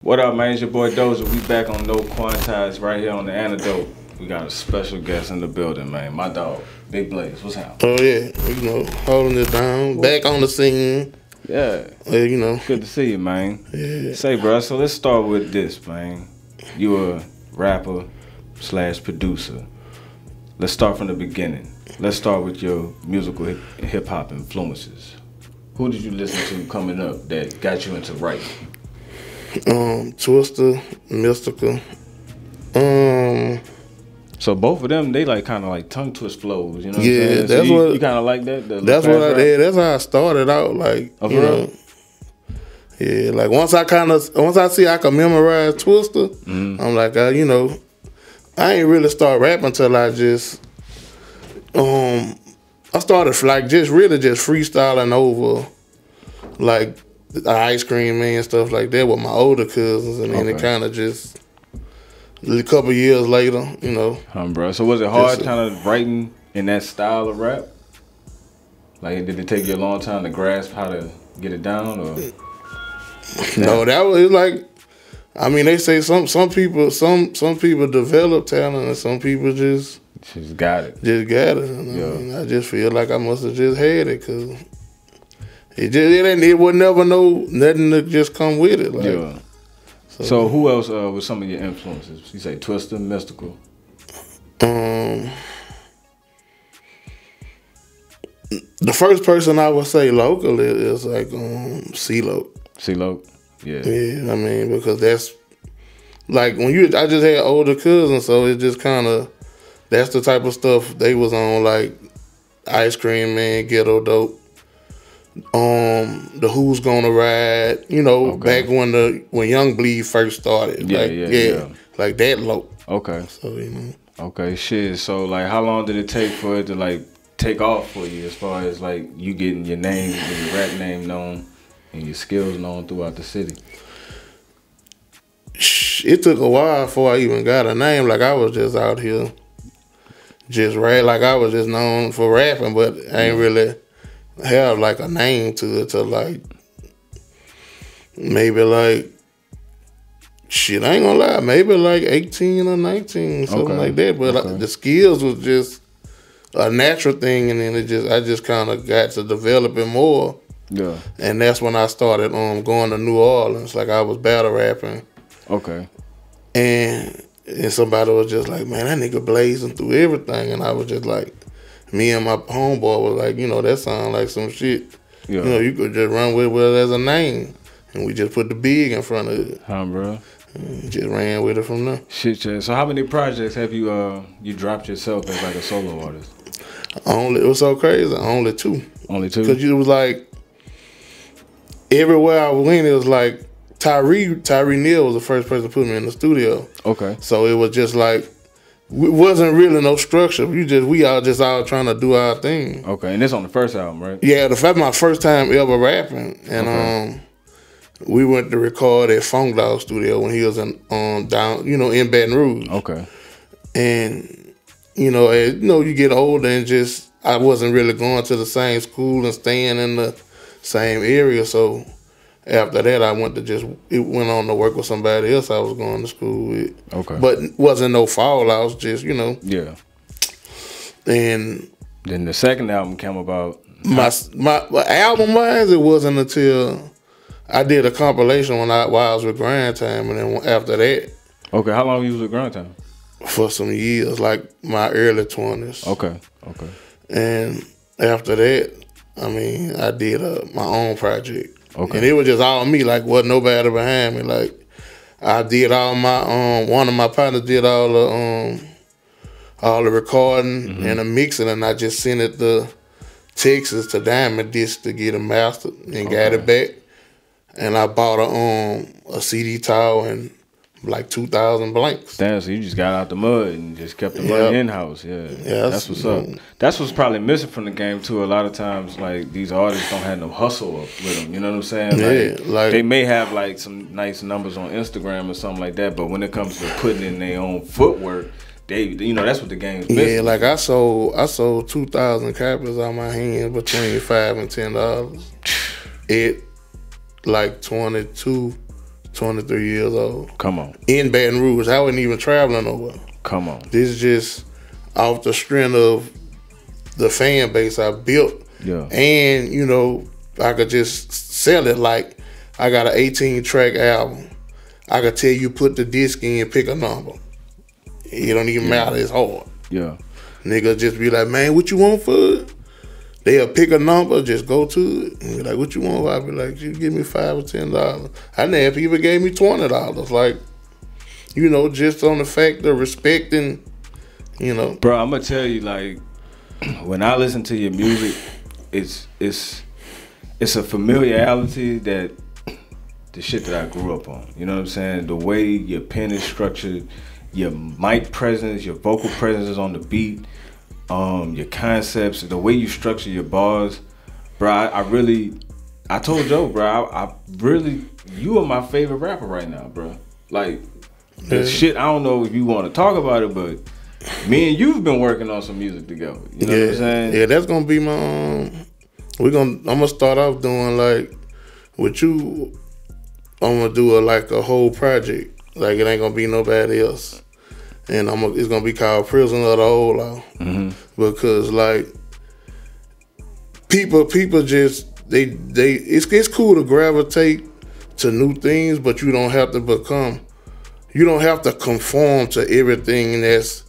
What up, man? It's your boy Dosha. We back on No Quantize right here on the Antidote. We got a special guest in the building, man. My dog, Big Blaze. What's happening? Oh yeah, you know, holding it down, back on the scene. Yeah. You know. Good to see you, man. Yeah. Say, bro, so let's start with this, man. You a rapper / producer. Let's start from the beginning. Let's start with your musical hip hop influences. Who did you listen to coming up that got you into writing? Twister, Mystical. So both of them, they like kind of like tongue twist flows, you know what Yeah, I'm saying? that's so what you kind of like that. That's what I did. That's how I started out. Like, you know, yeah. Like once I see I can memorize Twister, I'm like, you know, I ain't really start rapping until I just, I started like just freestyling over, like the Ice Cream Man stuff like that with my older cousins, and then it kind of just. A couple years later, you know. Bro. So was it hard kind of writing in that style of rap? Like, did it take you a long time to grasp how to get it down, or? No, that was like, I mean, they say some people develop talent and some people just got it. Just got it. And I mean, I just feel like I must have just had it because it would never know nothing to just come with it. Like, yeah. So who else was some of your influences? You say Twister, Mystical. The first person I would say local is like CeeLo. CeeLo, yeah. Yeah, I mean, because that's like I just had older cousins, so it just kind of that's the type of stuff they was on, like Ice Cream Man, Ghetto Dope. The Who's Gonna Ride, you know, back when Young Bleed first started. Yeah. Like that low. Okay. So, you know. Okay, shit. So like how long did it take for it to like take off for you as far as like you getting your name and your rap name known and your skills known throughout the city? It took a while before I even got a name. Like I was just out here just rap, like I was just known for rapping, but I ain't really have like a name to it till like maybe like shit, I ain't gonna lie, maybe like 18 or 19, something like that. But like, the skills was just a natural thing, and then I just kind of got to develop it more. Yeah. And that's when I started going to New Orleans. Like I was battle rapping. Okay. And somebody was just like, man, that nigga blazing through everything, and I was just like. Me and my homeboy was like, you know, that sound like some shit. Yeah. You know, you could just run with it as a name. And we just put the big in front of it. Bro. And just ran with it from there. Shit, yeah. So how many projects have you dropped yourself as like a solo artist? It was so crazy. Only 2. Only 2? Because it was like, everywhere I went, it was like, Tyree Neal was the first person to put me in the studio. Okay. So it was just like, it wasn't really no structure. We all just out trying to do our thing. Okay, and this on the first album, right? Yeah, that's my first time ever rapping, and we went to record at Funk Dog Studio when he was in down, you know, in Baton Rouge. Okay, and you know, you get older and just I wasn't really going to the same school and staying in the same area, so. After that, I went on to work with somebody else I was going to school with. Okay. But wasn't no fall. I was just, you know. Yeah. And then the second album came about. My album-wise, it wasn't until I did a compilation while I was with Grind Time, and then after that. Okay, how long you was with Grind Time? For some years, like my early 20s. Okay, okay. And after that, I mean, I did my own project. Okay. And it was just all me, like wasn't nobody behind me. Like I did all my one of my partners did all the recording and the mixing, and I just sent it to Texas to Diamond Disc to get it mastered and got it back. And I bought a CD tower and like 2,000 blanks. Damn, so you just got out the mud and just kept the money in-house. Yeah, that's what's up. That's what's probably missing from the game, too. A lot of times, like, these artists don't have no hustle with them. You know what I'm saying? Like, they may have, like, some nice numbers on Instagram or something like that, but when it comes to putting in their own footwork, you know, that's what the game's missing. Yeah, like, I sold 2,000 copies on my hands between $5 and $10. It, like, 22 23 years old. Come on. In Baton Rouge. I wasn't even traveling nowhere. Come on. This is just off the strength of the fan base I built. Yeah. And, you know, I could just sell it like I got an 18-track album. I could tell you put the disc in, pick a number. It don't even matter. It's hard. Yeah. Niggas just be like, man, what you want for it? They'll pick a number, just go to it, and be like, what you want? I'll be like, you give me $5 or $10. I know people gave me $20. Like, you know, just on the fact of respecting, you know. Bro, I'm gonna tell you, like, when I listen to your music, it's a familiarity that the shit that I grew up on. You know what I'm saying? The way your pen is structured, your mic presence, your vocal presence is on the beat. Your concepts, the way you structure your bars, bro. I told Joe, bro. I really, you are my favorite rapper right now, bro. Like the shit. I don't know if you want to talk about it, but me and you've been working on some music together. You know what I'm saying? Yeah, that's gonna be my. I'm gonna start off doing like with you. I'm gonna do a whole project. Like it ain't gonna be nobody else. And it's gonna be called Prison of the Old Law, because like people just it's cool to gravitate to new things, but you don't have to conform to everything that's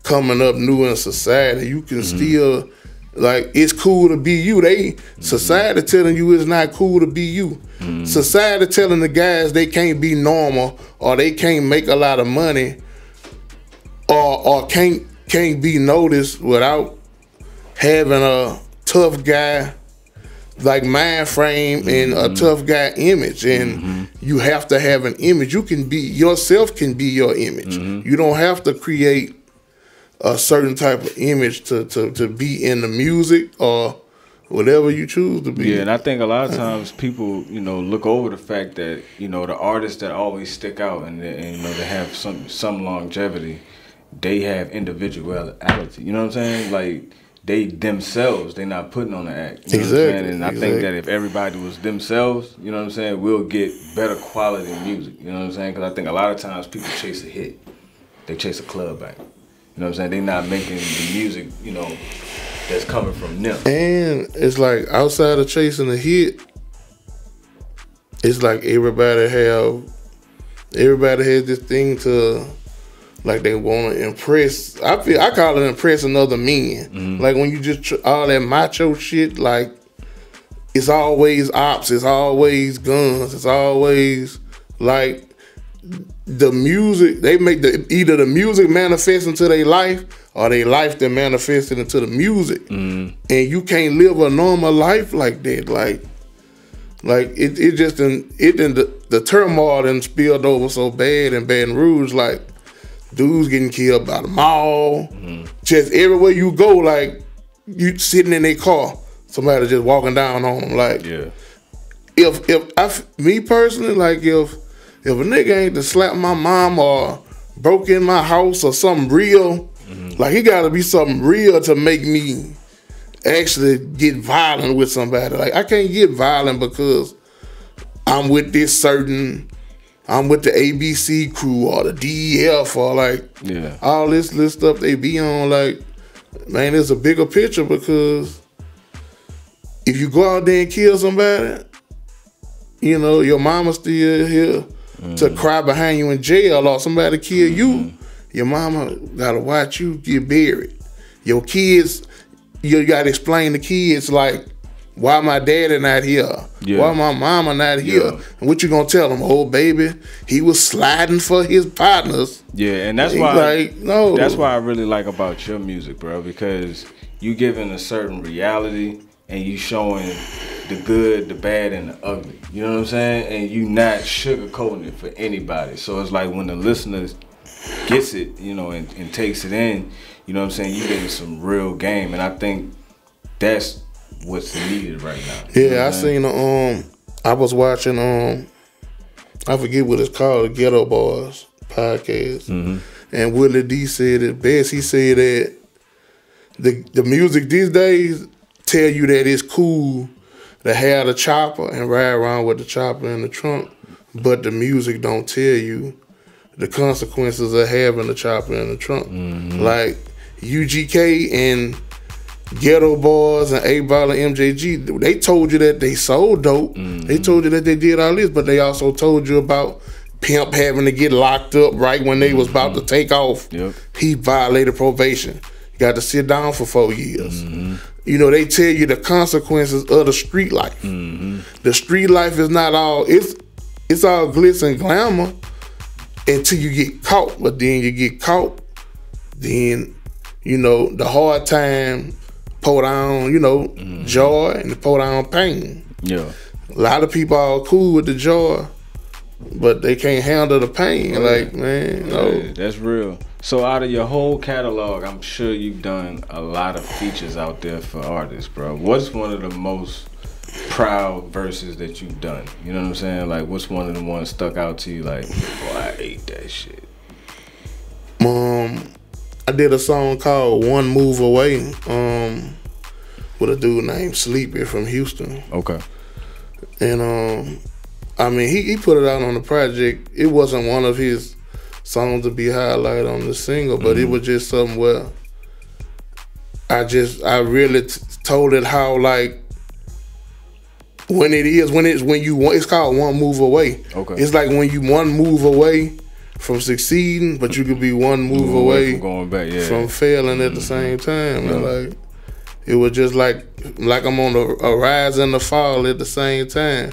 coming up new in society. You can still like it's cool to be you. Society telling you it's not cool to be you. Society telling the guys they can't be normal or they can't make a lot of money. Or can't be noticed without having a tough guy like mind frame and a tough guy image, and you have to have an image. You can be yourself, can be your image. You don't have to create a certain type of image to be in the music or whatever you choose to be. Yeah, and I think a lot of times people, you know, look over the fact that, you know, the artists that always stick out and you know, they have some longevity. They have individuality. You know what I'm saying? Like they themselves, they're not putting on the act. You know what I'm saying? And I think that if everybody was themselves, you know what I'm saying, we'll get better quality music. You know what I'm saying? Because I think a lot of times people chase a hit, they chase a club bang. You know what I'm saying? They're not making the music, you know, that's coming from them. And it's like outside of chasing a hit, it's like everybody has this thing to. Like they want to impress. I call it impress another men. Like when you just all that macho shit. Like it's always ops. It's always guns. It's always like the music. They make either the music manifest into their life or their life that manifested into the music. And you can't live a normal life like that. Like the turmoil done spilled over so bad in Baton Rouge. Like. Dudes getting killed by the mall. Just everywhere you go, like you sitting in their car, somebody just walking down on them. Like, me personally, like if a nigga ain't to slap my mom or broke in my house or something real, like it gotta be something real to make me actually get violent with somebody. Like I can't get violent because I'm with the ABC crew or the DEF or like all this stuff they be on. Like, man, there's a bigger picture because if you go out there and kill somebody, you know, your mama still here to cry behind you in jail, or somebody kill you, your mama gotta watch you get buried. Your kids, you gotta explain to kids like, why my daddy not here? Why my mama not here? And what you gonna tell them? Oh, baby, he was sliding for his partners. Yeah, and that's why that's why I really like about your music, bro, because you giving a certain reality and you showing the good, the bad, and the ugly. You know what I'm saying? And you not sugarcoating it for anybody. So it's like when the listener gets it, you know, and takes it in, you know what I'm saying, you getting some real game. And I think that's what's needed right now. Yeah, I seen I was watching I forget what it's called, the Ghetto Boys podcast. And Willie D said it best. He said that the music these days tell you that it's cool to have the chopper and ride around with the chopper in the trunk, but the music don't tell you the consequences of having a chopper in the trunk. Like UGK and Ghetto Boys and 8Ball and MJG, they told you that they sold dope. They told you that they did all this, but they also told you about Pimp having to get locked up right when they was about to take off. He violated probation. Got to sit down for 4 years. You know, they tell you the consequences of the street life. The street life is not all, it's all glitz and glamour until you get caught. But then you get caught, then, you know, the hard time pour down, you know, joy and pour down pain. A lot of people are cool with the joy, but they can't handle the pain. Like, man, no. That's real. So out of your whole catalog, I'm sure you've done a lot of features out there for artists, bro. What's one of the most proud verses that you've done? You know what I'm saying? Like, what's one of the ones stuck out to you? Like, boy, I ate that shit. I did a song called One Move Away with a dude named Sleepy from Houston. Okay. And I mean, he put it out on the project. It wasn't one of his songs to be highlighted on the single, but it was just something where I really told it how, like, it's called One Move Away. Okay. It's like when you one move away from succeeding, but you could be one move away from going back, from failing at the same time. And like, it was just like I'm on a rise and a fall at the same time.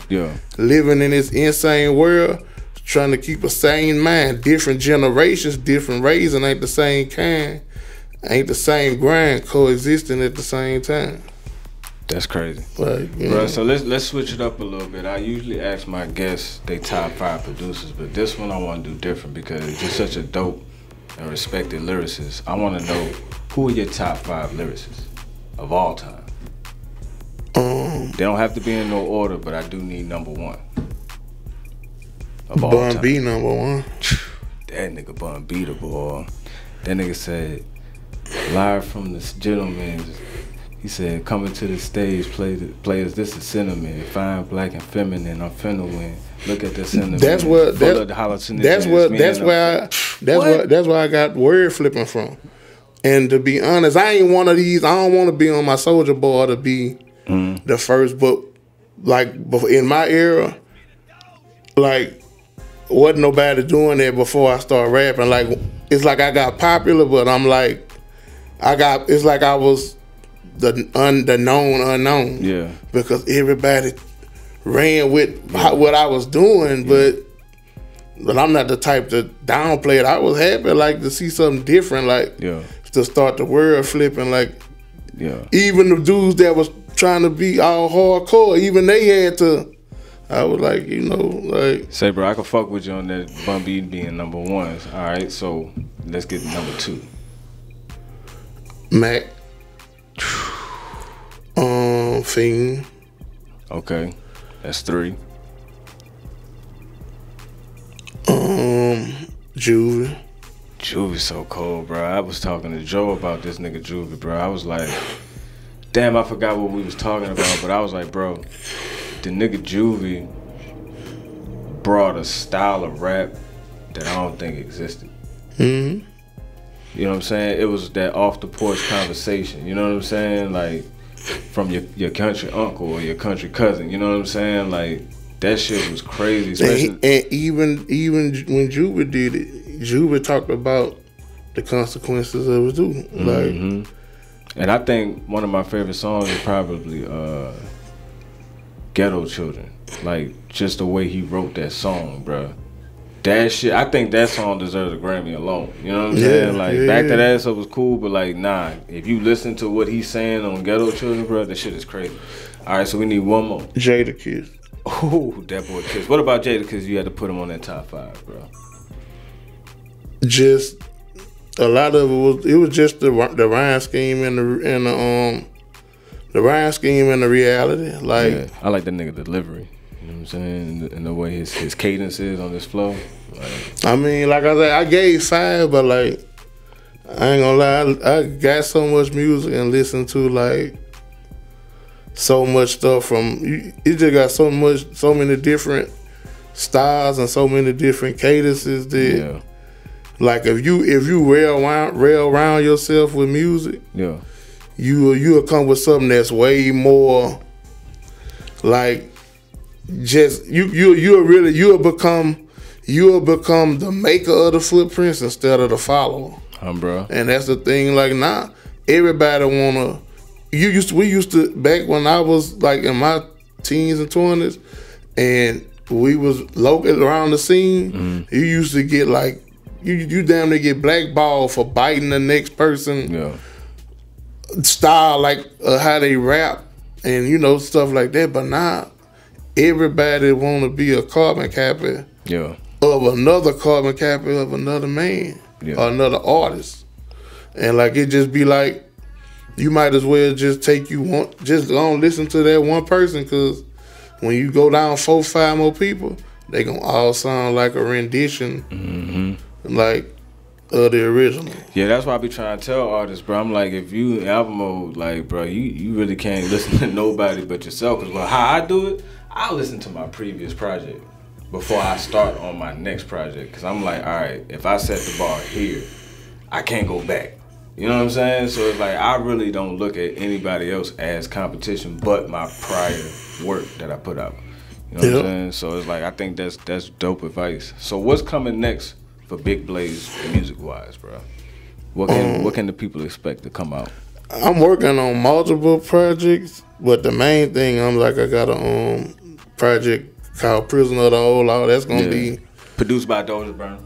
Living in this insane world, trying to keep a sane mind. Different generations, different raising, ain't the same kind, ain't the same grind, coexisting at the same time. That's crazy. Like, bro, so let's switch it up a little bit. I usually ask my guests they top 5 producers, but this one I want to do different because you're such a dope and respected lyricist. I want to know, who are your top 5 lyricists of all time? They don't have to be in no order, but I do need number 1 of all time. Bun B number 1. That nigga Bun B the boy. That nigga said, live from the gentleman. He said, coming to the stage, players, this is cinnamon, fine, black, and feminine. I'm finna win. Look at the cinnamon. That's where I got word flipping from. And to be honest, I ain't one of these. I don't want to be on my Soulja Boy to be the first, but like in my era, like wasn't nobody doing that before I started rapping. Like it's like I got popular, but I'm like it's like I was the known unknown. Yeah. Because everybody ran with what I was doing, but I'm not the type to downplay it. I was happy like to see something different, like to start the world flipping, like even the dudes that was trying to be all hardcore, even they had to. I was like, you know, like, say, bro, I can fuck with you on that Bun B being number 1. All right, so let's get number 2. Mac. Fiend. Okay, that's 3. Juvie. Juvie's so cold, bro. I was talking to Joe about this nigga Juvie, bro. I was like, damn, I forgot what we was talking about, but I was like, bro, the nigga Juvie brought a style of rap that I don't think existed. You know what I'm saying? It was that off the porch conversation. You know what I'm saying? Like from your country uncle or your country cousin. You know what I'm saying? Like that shit was crazy. And even when Juvie did it, Juvie talked about the consequences of it too. Like, and I think one of my favorite songs is probably Ghetto Children. Like just the way he wrote that song, bro. That shit, I think that song deserves a Grammy alone. You know what I'm saying? Like, Back to That stuff was cool, but like, nah. If you listen to what he's saying on Ghetto Children, bro, that shit is crazy. All right, so we need one more. Jadakiss. Oh, that boy Kiss. What about Jadakiss? You had to put him on that top 5, bro. Just a lot of it was just the rhyme scheme and the rhyme scheme and the reality. Like, I like the nigga delivery. You know what I'm saying? And the way his cadence is on this flow. Like, I mean, like I said, I gave 5, but like, I ain't gonna lie, I got so much music and listened to like so much stuff from, it just got so many different styles and so many different cadences that, like if you rail around yourself with music, you'll come with something that's way more like just you'll become the maker of the footprints instead of the follower. Bro. And that's the thing. Like now, everybody wanna. We used to back when I was like in my teens and 20s, and we was local around the scene. You used to get like you damn near get blackballed for biting the next person. Style like how they rap and stuff like that. But now everybody want to be a carbon copy of another carbon copy of another man or another artist, and like it just be like you might as well just just don't listen to that one person, because when you go down 4-5 more people, they gonna all sound like a rendition, like of the original. Yeah, that's why I be trying to tell artists, bro. I'm like, if you in album mode, like, bro, you really can't listen to nobody but yourself. Cause how I do it, I listen to my previous project before I start on my next project. Cause I'm like, all right, if I set the bar here, I can't go back. You know what I'm saying? So it's like I really don't look at anybody else as competition but my prior work that I put out. You know what I'm saying? So it's like I think that's dope advice. So what's coming next for Big Blaze music wise, bro? What can the people expect to come out? I'm working on multiple projects, but the main thing I got a project called Prisoner of the Old Law. That's gonna be produced by Dosha Burna.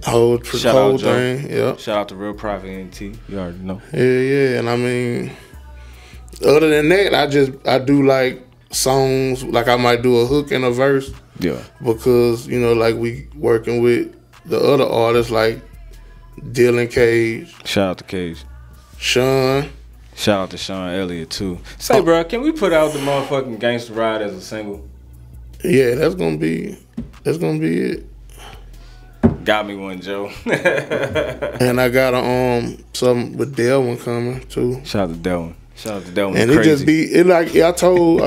Whole thing, Shout out to Real Profit NT. You already know. Yeah, and I mean, other than that, I do like songs. Like I might do a hook and a verse. Yeah. Because like we working with the other artists like Dylan Cage. Shout out to Cage. Sean. Shout out to Sean Elliott too. Say, bro, can we put out the motherfucking Gangsta Ride as a single? Yeah, that's gonna be it. Got me one, Joe. And I got something with Delwyn coming too. Shout out to Delwyn. And it just be like I told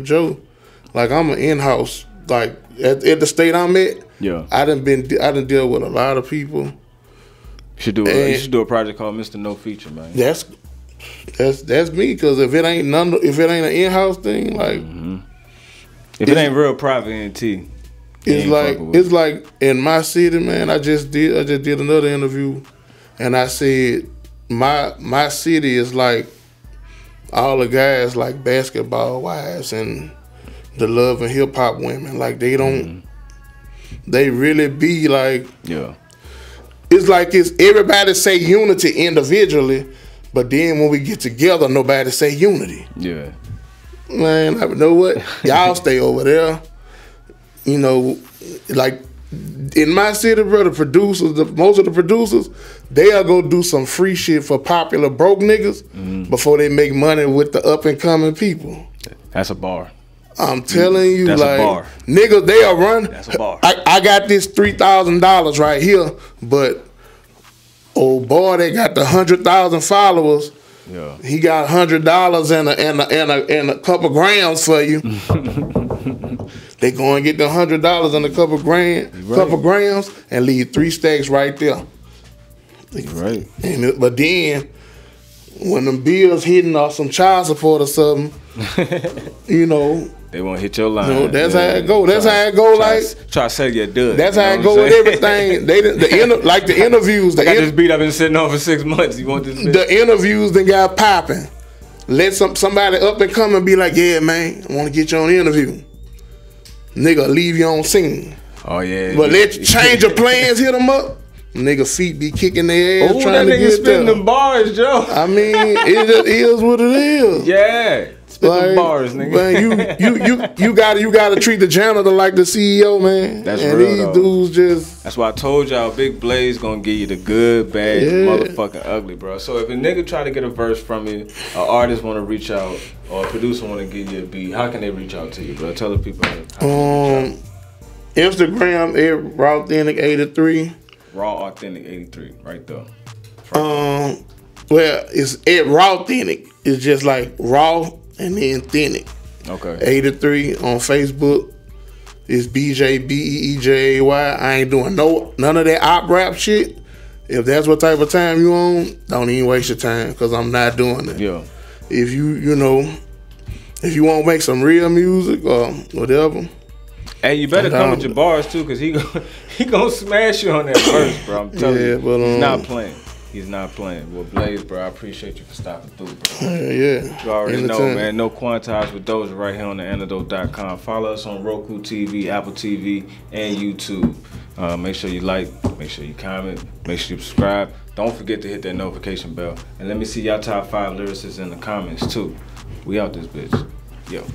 Joe, like I'm an in-house, like at the state I'm at. Yeah. I done deal with a lot of people. You should do a project called Mr. No Feature, man. That's me, because if it ain't an in-house thing, like if it ain't Real Private NT. It's like in my city, man. I just did another interview, and I said my city is like all the guys like basketball wives and the love and hip hop women. Like they don't, they really be like It's like everybody say unity individually, but then when we get together, nobody say unity. Yeah, man. I know what y'all stay over there. Like in my city, bro, most of the producers, they'll go do some free shit for popular broke niggas before they make money with the up and coming people. That's a bar. I'm telling you, that's like, a bar. Niggas, they are run. That's a bar. I got this $3,000 right here, but old boy, they got the 100,000 followers. Yeah. He got $100 and a couple grams for you. They go and get the $100 and a couple grams and leave 3 stacks right there. Right. But then when them bills hitting off some child support or something, they won't hit your line. That's how it go. That's how it go. Try to sell you a dud. That's how it go with everything. The interviews. I got this beat I've been sitting on for 6 months. You want this? Bitch? The interviews that got popping. Let somebody up and come and be like, yeah, man, I want to get you on the interview. Nigga, leave you on scene. Oh yeah. But let you change your plans, hit them up. Nigga feet be kicking their ass trying to get spitting them bars, Joe. I mean, it just is what it is. Yeah. Spitting bars, nigga. Man, you gotta treat the janitor like the CEO, man. That's real. These dudes just. That's why I told y'all Big Blaze gonna give you the good, bad, motherfucking ugly, bro. So if a nigga try to get a verse from you, an artist wanna reach out, or a producer wanna give you a beat, how can they reach out to you, bro? Tell the people how to Instagram at Raw Authentic 83. Raw Authentic 83, right there. Well, it's at Raw Authentic. It's just like Raw and then Authentic. Okay. 83 on Facebook. It's BJ BEEJAY. I ain't doing none of that op rap shit. If that's what type of time you on, don't even waste your time, because I'm not doing it. Yeah. If you want to make some real music or whatever. Hey, you better come with your bars too, because he gonna smash you on that verse, bro. I'm telling you. But, he's not playing. He's not playing. Well, Blaze, bro, I appreciate you for stopping through, bro. Yeah. You already know, man. No Quantize with Dosha right here on the antidote.com. Follow us on Roku TV, Apple TV, and YouTube. Make sure you like, make sure you comment, make sure you subscribe. Don't forget to hit that notification bell. And let me see y'all top 5 lyricists in the comments, too. We out this bitch. Yo.